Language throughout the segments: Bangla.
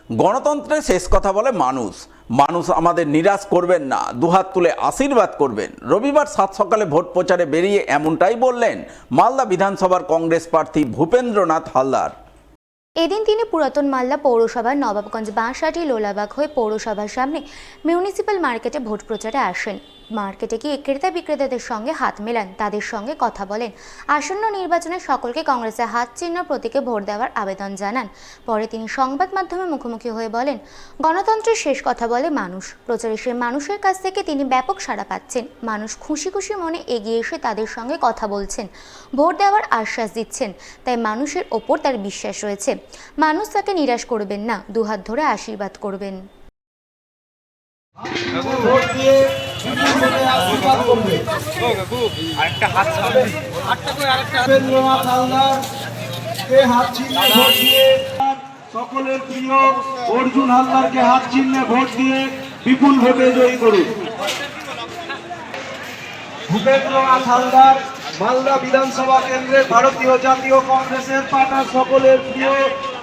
গণতন্ত্রে শেষ কথা বলে মানুষ। মানুষ আমাদের নিরাশ করবেন না, দুহাত তুলে আশীর্বাদ করবেন। রবিবার সাত সকালে ভোট প্রচারে বেরিয়ে এমনটাই বললেন মালদা বিধানসভার কংগ্রেস প্রার্থী ভূপেন্দ্রনাথ হালদার। এদিন তিনি পুরাতন মালদা পৌরসভার নবাবগঞ্জ বাঁশাটি লোলাবাগ হয়ে পৌরসভার সামনে মিউনিসিপ্যাল মার্কেটে ভোট প্রচারে আসেন। মার্কেটে গিয়ে ক্রেতা বিক্রেতাদের সঙ্গে হাত মেলান, তাদের সঙ্গে কথা বলেন। আসন্ন নির্বাচনে সকলকে কংগ্রেসের হাত চিহ্ন প্রতীকে ভোট দেওয়ার আবেদন জানান। পরে তিনি সংবাদ মাধ্যমে মুখোমুখি হয়ে বলেন, গণতন্ত্রের শেষ কথা বলে মানুষ। প্রচারে সে মানুষের কাছ থেকে তিনি ব্যাপক সাড়া পাচ্ছেন। মানুষ খুশি খুশি মনে এগিয়ে এসে তাদের সঙ্গে কথা বলছেন, ভোট দেওয়ার আশ্বাস দিচ্ছেন। তাই মানুষের ওপর তার বিশ্বাস রয়েছে। মানুষ তাকে নিরাশ করবেন না, দুহাত ধরে আশীর্বাদ করবেন। সকলের প্রিয় অর্জুন হালদারকে হাত চিহ্নে ভোট দিয়ে বিপুল ভোটে জয়ী করুন। ভূপেন্দ্রনাথ হালদার মালদা বিধানসভা কেন্দ্রের ভারতীয় জাতীয় কংগ্রেসের পাতা সকলের প্রিয়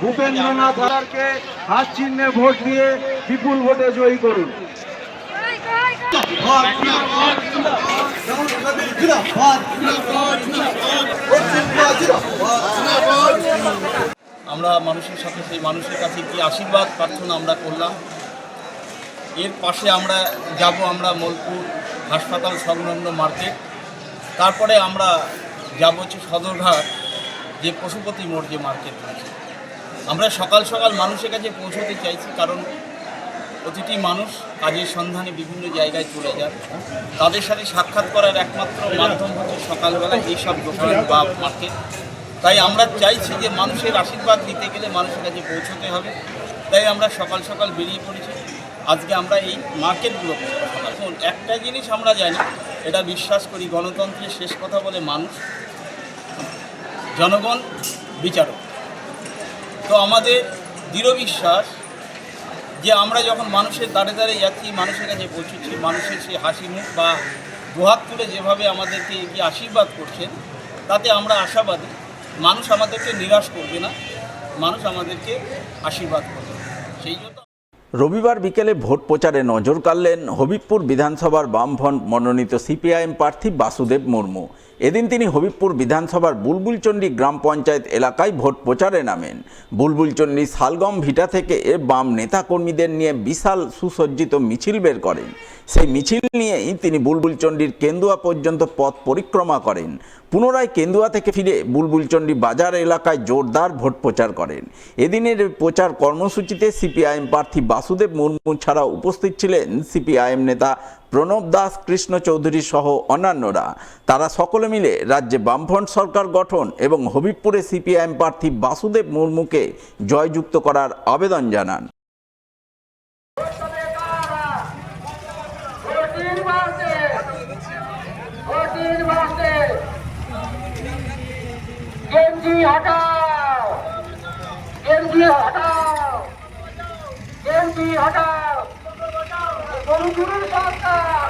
ভূপেন্দ্রনাথ হালদারকে হাত চিহ্নে ভোট দিয়ে বিপুল ভোটে জয়ী করুন। আমরা মানুষের সাথে সেই মানুষের কাছে কি আশীর্বাদ প্রার্থনা আমরা করলাম। এর পাশে আমরা যাব আমরা মোলপুর হাসপাতাল সংলগ্ন মার্কেট, তারপরে আমরা যাব হচ্ছে সদরঘাট যে পশুপতি মোড় যে মার্কেট আছে। আমরা সকাল সকাল মানুষের কাছে পৌঁছতে চাইছি, কারণ প্রতিটি মানুষ কাজের সন্ধানে বিভিন্ন জায়গায় চলে যায়। তাদের সাথে সাক্ষাৎ করার একমাত্র মাধ্যম হচ্ছে সকালবেলা এইসব দোকান বা মার্কেট। তাই আমরা চাইছি যে মানুষের আশীর্বাদ দিতে গেলে মানুষের কাছে পৌঁছতে হবে। তাই আমরা সকাল সকাল বেরিয়ে পড়েছি। আজকে আমরা এই মার্কেটগুলো এখন একটা জিনিস আমরা জানি, এটা বিশ্বাস করি, গণতন্ত্রের শেষ কথা বলে মানুষ, জনগণ বিচারক। তো আমাদের দৃঢ় বিশ্বাস যে আমরা যখন মানুষের দ্বারে দ্বারে যাচ্ছি, মানুষের কাছে পৌঁছেছি, মানুষের সেই হাসি মুখ বা দুহাত তুলে যেভাবে আমাদেরকে এগিয়ে আশীর্বাদ করছেন, তাতে আমরা আশাবাদী মানুষ আমাদেরকে নিরাশ করবে না, মানুষ আমাদেরকে আশীর্বাদ করবে। সেই জন্য রবিবার বিকেলে ভোট প্রচারে নজর কাড়লেন হবিবপুর বিধানসভার বামফ্রন্ট মনোনীত সিপিআইএম প্রার্থী বাসুদেব মুর্মু। এদিন তিনি হবিবপুর বিধানসভার বুলবুলচন্ডী গ্রাম পঞ্চায়েত এলাকায় ভোট প্রচারে নামেন। বুলবুলচন্ডী শালগম ভিটা থেকে বাম নেতাকর্মীদের নিয়ে বিশাল সুসজ্জিত মিছিল বের করেন। সেই মিছিল নিয়েই তিনি বুলবুলচন্ডীর কেন্দুয়া পর্যন্ত পথ পরিক্রমা করেন। পুনরায় কেন্দুয়া থেকে ফিরে বুলবুলচন্ডী বাজার এলাকায় জোরদার ভোট প্রচার করেন। এদিনের প্রচার কর্মসূচিতে সিপিআইএম প্রার্থী বাসুদেব মুর্মু ছাড়াও উপস্থিত ছিলেন সিপিআইএম নেতা প্রণব দাস, কৃষ্ণ চৌধুরী সহ অন্যান্যরা। তারা সকলে মিলে রাজ্যে বামফ্রন্ট সরকার গঠন এবং হবিবপুরে সিপিআইএম প্রার্থী বাসুদেব মুর্মুকে জয়যুক্ত করার আবেদন জানান। গরুচুরির সরকার,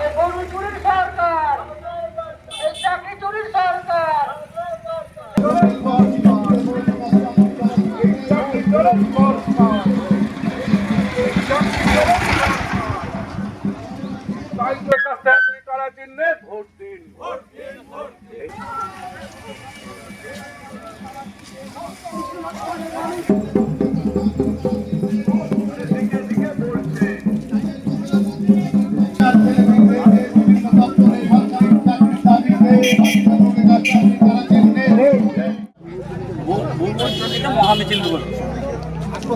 এই গরুচুরির সরকার, এই চাকরি চুরির সরকার। তারা চিহ্নে ভোট দিন, ভোট দিন, ভোট দিন।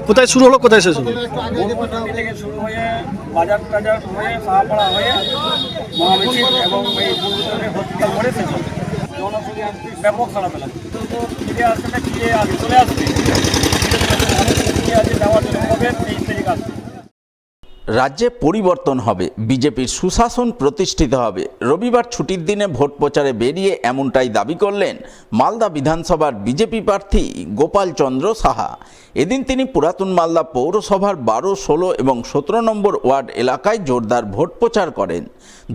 কোথায় শুরু হলো, কোথায় শেষ হলো? থেকে শুরু হয়ে বাজার টাজার হয়ে সাহাপাড়া হয়ে মহামিছিল এবং এই বুলবুলচন্ডী হসপিটাল করে শেষ হবে। জনসংখ্যা ব্যাপক সারা পেলাম, ফিরে আসছে না, ফিরে আগে চলে আসবে, ফিরে আসে যাওয়ার জন্য হবে 23 তারিখ আসবে। রাজ্যে পরিবর্তন হবে, বিজেপির সুশাসন প্রতিষ্ঠিত হবে। রবিবার ছুটির দিনে ভোট প্রচারে বেরিয়ে এমনটাই দাবি করলেন মালদা বিধানসভার বিজেপি প্রার্থী গোপাল চন্দ্র সাহা। এদিন তিনি পুরাতন মালদা পৌরসভার 12, 16 এবং 17 নম্বর ওয়ার্ড এলাকায় জোরদার ভোট প্রচার করেন।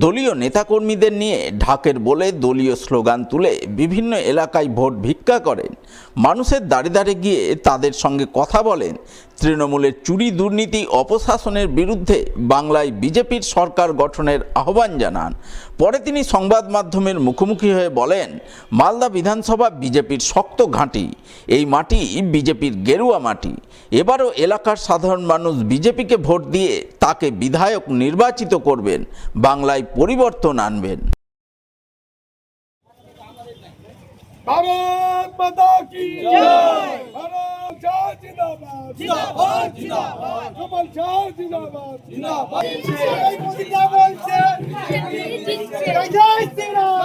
দলীয় নেতাকর্মীদের নিয়ে ঢাকের বলে দলীয় স্লোগান তুলে বিভিন্ন এলাকায় ভোট ভিক্ষা করেন। মানুষের দাঁড়ে দাঁড়ে গিয়ে তাদের সঙ্গে কথা বলেন। তৃণমূলের চুরি দুর্নীতি অপশাসনের বিরুদ্ধে বাংলায় বিজেপির সরকার গঠনের আহ্বান জানান। পরে তিনি সংবাদ মাধ্যমের মুখোমুখি হয়ে বলেন, মালদা বিধানসভা বিজেপির শক্ত ঘাঁটি, এই মাটি বিজেপির গেরুয়া মাটি। এবারও এলাকার সাধারণ মানুষ বিজেপিকে ভোট দিয়ে তাকে বিধায়ক নির্বাচিত করবেন, বাংলায় পরিবর্তন আনবেন। भारत माता की जय। भारत शाह जिंदाबाद जिंदाबाद जिंदाबाद। कमल शाह जिंदाबाद जिंदाबाद। जिंदाबाद जय श्री राम।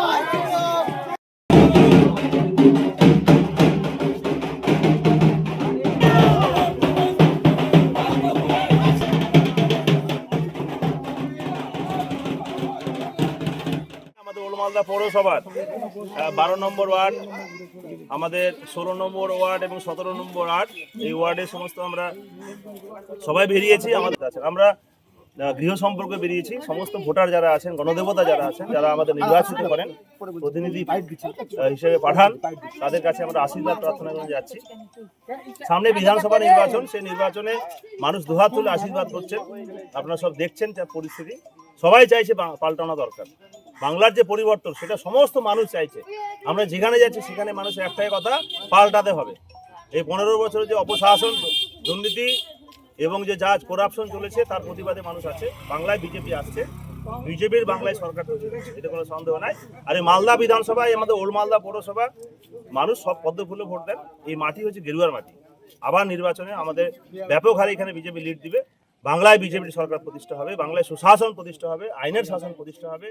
আমাদের ওল্ড মালদা পৌরসভার 12 নম্বর ওয়ার্ড, আমাদের 16 নম্বর ওয়ার্ড এবং 17 নম্বর ওয়ার্ড, এই ওয়ার্ডের সমস্ত আমরা সবাই বেরিয়েছি। আমাদের কাছে আমরা গৃহ সম্পর্কে বেরিয়েছি। সমস্ত ভোটার যারা আছেন, গণদেবতা যারা আছেন, যারা আমাদের নির্বাচিত করেন, প্রতিনিধি হিসেবে পাঠান, তাদের কাছে আমরা আশীর্বাদ প্রার্থনা করে যাচ্ছি। সামনে বিধানসভা নির্বাচন, সেই নির্বাচনে মানুষ দুহাত তুলে আশীর্বাদ করছেন। আপনারা সব দেখছেন যা পরিস্থিতি, সবাই চাইছে পাল্টানো দরকার। বাংলার যে পরিবর্তন, সেটা সমস্ত মানুষ চাইছে। আমরা যেখানে যাচ্ছি সেখানে মানুষের একটাই কথা, পাল্টাতে হবে। এই 15 বছরের যে অপশাসন, দুর্নীতি এবং যে যা করাপশন চলেছে, তার প্রতিবাদে মানুষ আছে। বাংলায় বিজেপি আসছে, বিজেপির বাংলায় সরকার চলছে, এটা কোনো সন্দেহ নাই। আর এই মালদা বিধানসভায়, আমাদের ওল্ড মালদা পৌরসভা, মানুষ সব পদ্ম ফুলে ভোট দেন। এই মাটি হচ্ছে গেরুয়ার মাটি। আবার নির্বাচনে আমাদের ব্যাপক হারে এখানে বিজেপি লিড দিবে। বাংলায় বিজেপির সরকার প্রতিষ্ঠা হবে, বাংলায় সুশাসন প্রতিষ্ঠা হবে, আইনের শাসন প্রতিষ্ঠা হবে।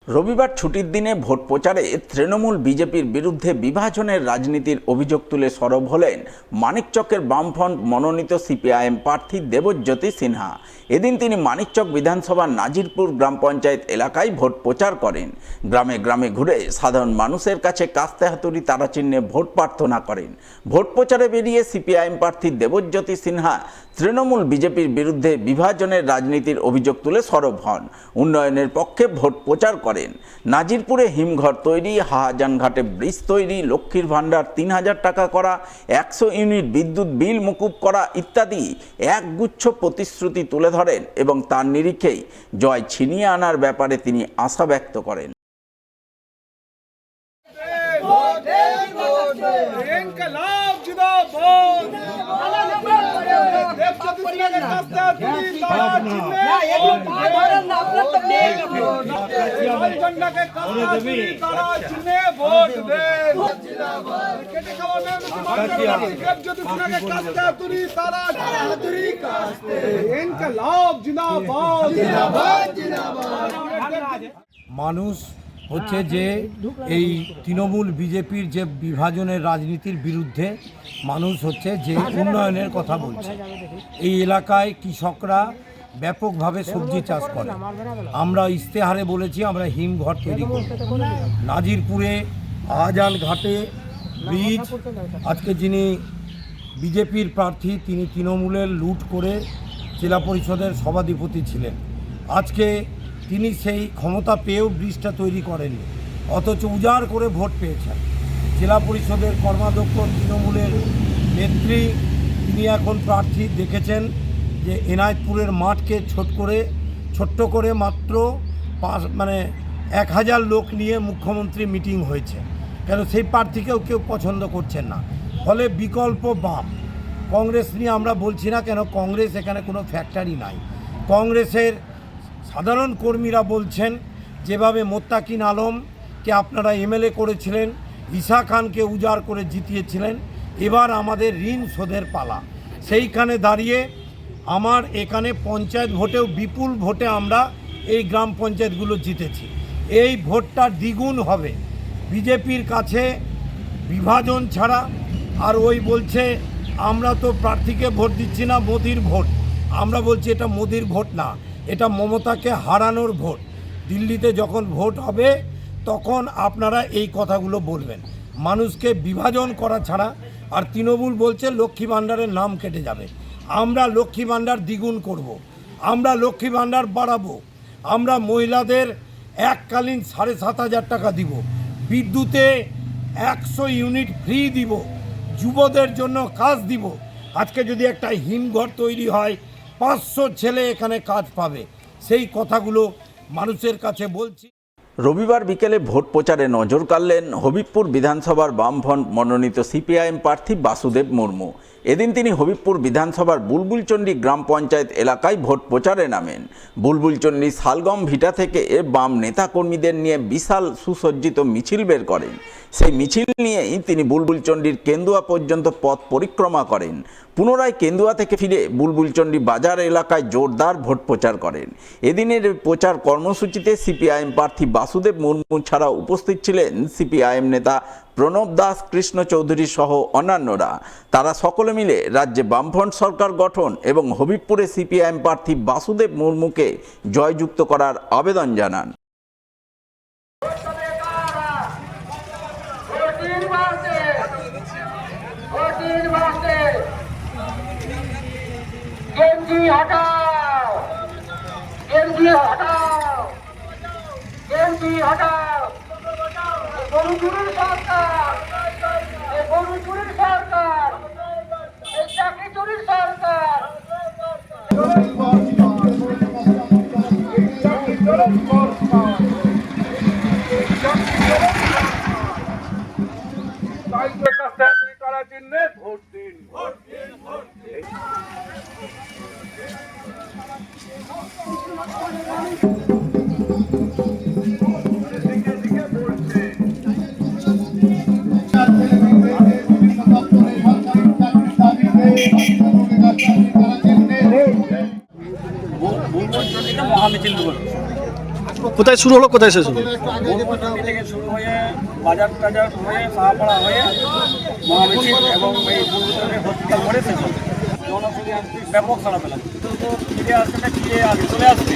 রবিবার ছুটির দিনে ভোট প্রচারে তৃণমূল বিজেপির বিরুদ্ধে বিভাজনের রাজনীতির অভিযোগ তুলে সরব হলেন মানিকচকের বামফ্রন্ট মনোনীত সিপিআইএম প্রার্থী দেবজ্যোতি সিনহা। এদিন তিনি মানিকচক বিধানসভার নাজিরপুর গ্রাম পঞ্চায়েত এলাকায় ভোট প্রচার করেন। গ্রামে গ্রামে ঘুরে সাধারণ মানুষের কাছে কাস্তে হাতুড়ি তারা চিহ্নে ভোট প্রার্থনা করেন। ভোট প্রচারে বেরিয়ে সিপিআইএম প্রার্থী দেবজ্যোতি সিনহা তৃণমূল বিজেপির বিরুদ্ধে বিভাজনের রাজনীতির অভিযোগ তুলে সরব হন। উন্নয়নের পক্ষে ভোট প্রচার করেন। নাজিরপুরে হিমঘর তৈরি, হাহাজানঘাটে ব্রিজ তৈরি, লক্ষ্মীর ভাণ্ডার 3000 টাকা করা, 100 ইউনিট বিদ্যুৎ বিল মকুব করা ইত্যাদি একগুচ্ছ প্রতিশ্রুতি তুলে ধরেন এবং তার নিরিখেই জয় ছিনিয়ে আনার ব্যাপারে তিনি আশা ব্যক্ত করেন। মানুষ হচ্ছে যে এই তৃণমূল বিজেপির যে বিভাজনের রাজনীতির বিরুদ্ধে মানুষ হচ্ছে যে উন্নয়নের কথা বলছে। এই এলাকায় কৃষকরা ব্যাপকভাবে সবজি চাষ করে। আমরা ইশতেহারে বলেছি আমরা হিমঘর তৈরি করব। নাজিরপুরে আজান ঘাটে ব্রিজ, আজকে যিনি বিজেপির প্রার্থী তিনি তৃণমূলের লুট করে জেলা পরিষদের সভাধিপতি ছিলেন। আজকে তিনি সেই ক্ষমতা পেয়েও ব্রিজটা তৈরি করেননি, অথচ উজাড় করে ভোট পেয়েছেন। জেলা পরিষদের কর্মাধ্যক্ষ তৃণমূলের নেত্রী, তিনি এখন প্রার্থী দেখেছেন যে এনায়তপুরের মাঠকে ছোট্ট করে মাত্র 1000 লোক নিয়ে মুখ্যমন্ত্রী মিটিং হয়েছে। কেন সেই প্রার্থীকেও কেউ পছন্দ করছেন না, ফলে বিকল্প বাম। কংগ্রেস নিয়ে আমরা বলছি না, কেন কংগ্রেস এখানে কোনো ফ্যাক্টরি নাই। কংগ্রেসের সাধারণ কর্মীরা বলছেন যেভাবে মোত্তাকিন আলমকে আপনারা এমএলএ করেছিলেন, ঈশা খানকে উজাড় করে জিতিয়েছিলেন, এবার আমাদের ঋণ শোধের পালা। সেইখানে দাঁড়িয়ে আমার এখানে পঞ্চায়েত ভোটেও বিপুল ভোটে আমরা এই গ্রাম পঞ্চায়েতগুলো জিতেছি। এই ভোটটা দ্বিগুণ হবে। বিজেপির কাছে বিভাজন ছাড়া, আর ওই বলছে আমরা তো প্রার্থীকে ভোট দিচ্ছি না, মোদির ভোট। আমরা বলছি এটা মোদির ভোট না, এটা মমতাকে হারানোর ভোট। দিল্লিতে যখন ভোট হবে তখন আপনারা এই কথাগুলো বলবেন, মানুষকে বিভাজন করা ছাড়া। আর তৃণমূল বলছে লক্ষ্মী ভাণ্ডারের নাম কেটে যাবে। আমরা লক্ষ্মী ভাণ্ডার দ্বিগুণ করব, আমরা লক্ষ্মী ভাণ্ডার বাড়াবো, আমরা মহিলাদের এককালীন 7500 টাকা দিব, বিদ্যুতে 100 ইউনিট ফ্রি দিব, যুবদের জন্য কাজ দিব। আজকে যদি একটা হিমঘর তৈরি হয় 500 ছেলে এখানে কাজ পাবে, সেই কথাগুলো মানুষের কাছে বলছি। রবিবার বিকেলে ভোট প্রচারে নজর কাড়লেন হবিবপুর বিধানসভার বামফ্রন্ট মনোনীত সিপিআইএম প্রার্থী বাসুদেব মুর্মু। এদিন তিনি হবিবপুর বিধানসভার বুলবুলচন্ডী গ্রাম পঞ্চায়েত এলাকায় ভোট প্রচারে নামেন। বুলবুলচন্ডী শালগম ভিটা থেকে বাম নেতাকর্মীদের নিয়ে বিশাল সুসজ্জিত মিছিল বের করেন। সেই মিছিল নিয়েই তিনি বুলবুলচন্ডীর কেন্দুয়া পর্যন্ত পথ পরিক্রমা করেন। পুনরায় কেন্দুয়া থেকে ফিরে বুলবুলচন্ডী বাজার এলাকায় জোরদার ভোট প্রচার করেন। এদিনের প্রচার কর্মসূচিতে সিপিআইএম প্রার্থী বাসুদেব মুর্মু ছাড়াও উপস্থিত ছিলেন সিপিআইএম নেতা প্রণব দাস, কৃষ্ণ চৌধুরী সহ অন্যান্যরা। তারা সকলে মিলে রাজ্যে বামফ্রন্ট সরকার গঠন এবং হবিবপুরে সিপিআইএম প্রার্থী বাসুদেব মুর্মুকে জয়যুক্ত করার আবেদন জানান। ভোট দিন। কোথায় শুরু হলো, কোথায় শেষ হলো? বুলবুলচন্ডী থেকে শুরু হয়ে বাজার টাজার হয়ে সাহাপাড়া হয়ে মহামিছিল এবং এই বুলবুলচন্ডী হসপিটাল করে শেষ হবে। জনপ্রতি ব্যাপক সাড়া পেলাম, কিন্তু ফিরে আসছে না, ফিরে চলে আসবে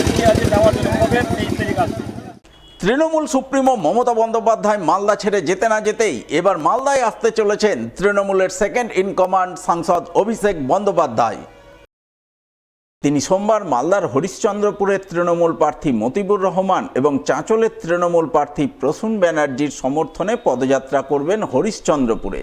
ফিরে আসে যাওয়ার জন্য হবে 23 তারিখ আসবে। তৃণমূল সুপ্রিমো মমতা বন্দ্যোপাধ্যায় মালদা ছেড়ে যেতে না যেতেই এবার মালদায় আসতে চলেছেন তৃণমূলের সেকেন্ড ইন কমান্ড সাংসদ অভিষেক বন্দ্যোপাধ্যায়। তিনি সোমবার মালদার হরিশ্চন্দ্রপুরের তৃণমূল প্রার্থী মতিবুর রহমান এবং চাঁচলের তৃণমূল প্রার্থী প্রসূন ব্যানার্জির সমর্থনে পদযাত্রা করবেন হরিশ্চন্দ্রপুরে।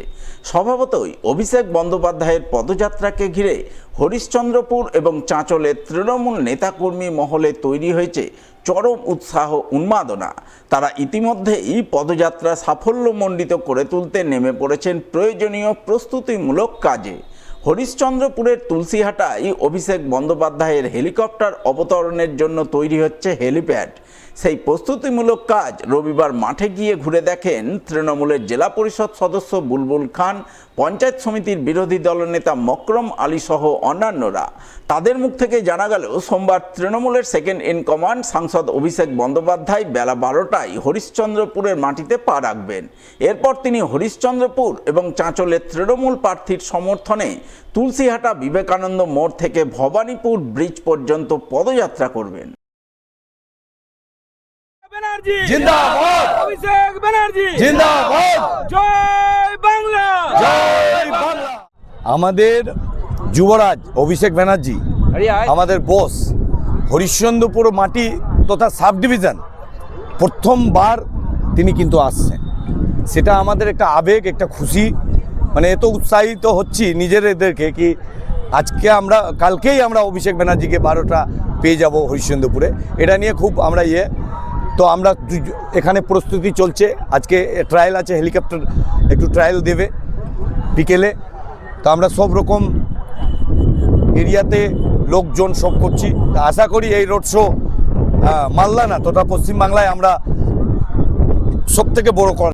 স্বভাবতই অভিষেক বন্দ্যোপাধ্যায়ের পদযাত্রাকে ঘিরে হরিশ্চন্দ্রপুর এবং চাঁচলের তৃণমূল নেতাকর্মী মহলে তৈরি হয়েছে চরম উৎসাহ উন্মাদনা। তারা ইতিমধ্যে এই পদযাত্রা সাফল্যমণ্ডিত করে তুলতে নেমে পড়েছেন প্রয়োজনীয় প্রস্তুতিমূলক কাজে। হরিশ্চন্দ্রপুরের তুলসীহাটায় অভিষেক বন্দ্যোপাধ্যায়ের হেলিকপ্টার অবতরণের জন্য তৈরি হচ্ছে হেলিপ্যাড। সেই প্রস্তুতিমূলক কাজ রবিবার মাঠে গিয়ে ঘুরে দেখেন তৃণমূলের জেলা পরিষদ সদস্য বুলবুল খান, পঞ্চায়েত সমিতির বিরোধী দলনেতা মকরম আলী সহ অন্যান্যরা। তাদের মুখ থেকে জানা গেল সোমবার তৃণমূলের সেকেন্ড ইন কমান্ড সাংসদ অভিষেক বন্দ্যোপাধ্যায় বেলা 12টায় হরিশ্চন্দ্রপুরের মাটিতে পা রাখবেন। এরপর তিনি হরিশ্চন্দ্রপুর এবং চাঁচলের তৃণমূল প্রার্থীর সমর্থনে তুলসীহাটা বিবেকানন্দ মোড় থেকে ভবানীপুর ব্রিজ পর্যন্ত পদযাত্রা করবেন। ব্যানার্জি জিন্দাবাদ, অভিষেক ব্যানার্জি জিন্দাবাদ, জয় বাংলা, জয় বাংলা। আমাদের যুবরাজ অভিষেক ব্যানার্জি, আমাদের বস, হরিশ্চন্দ্রপুর মাটি তথা সাব ডিভিশন প্রথমবার তিনি কিন্তু আসছেন। সেটা আমাদের একটা আবেগ, একটা খুশি, মানে এত উৎসাহিত হচ্ছি নিজেদেরকে কি আজকে আমরা কালকেই আমরা অভিষেক ব্যানার্জিকে 12টা পেয়ে যাব হরিশ্চন্দ্রপুরে। এটা নিয়ে খুব আমরা তো আমরা এখানে প্রস্তুতি চলছে। আজকে ট্রায়াল আছে, হেলিকপ্টার একটু ট্রায়াল দেবে বিকেলে। তো আমরা সব রকম এরিয়াতে লোকজন সব করছি। আশা করি এই রোড শো মালদা না তথা পশ্চিমবাংলায় আমরা সব থেকে বড়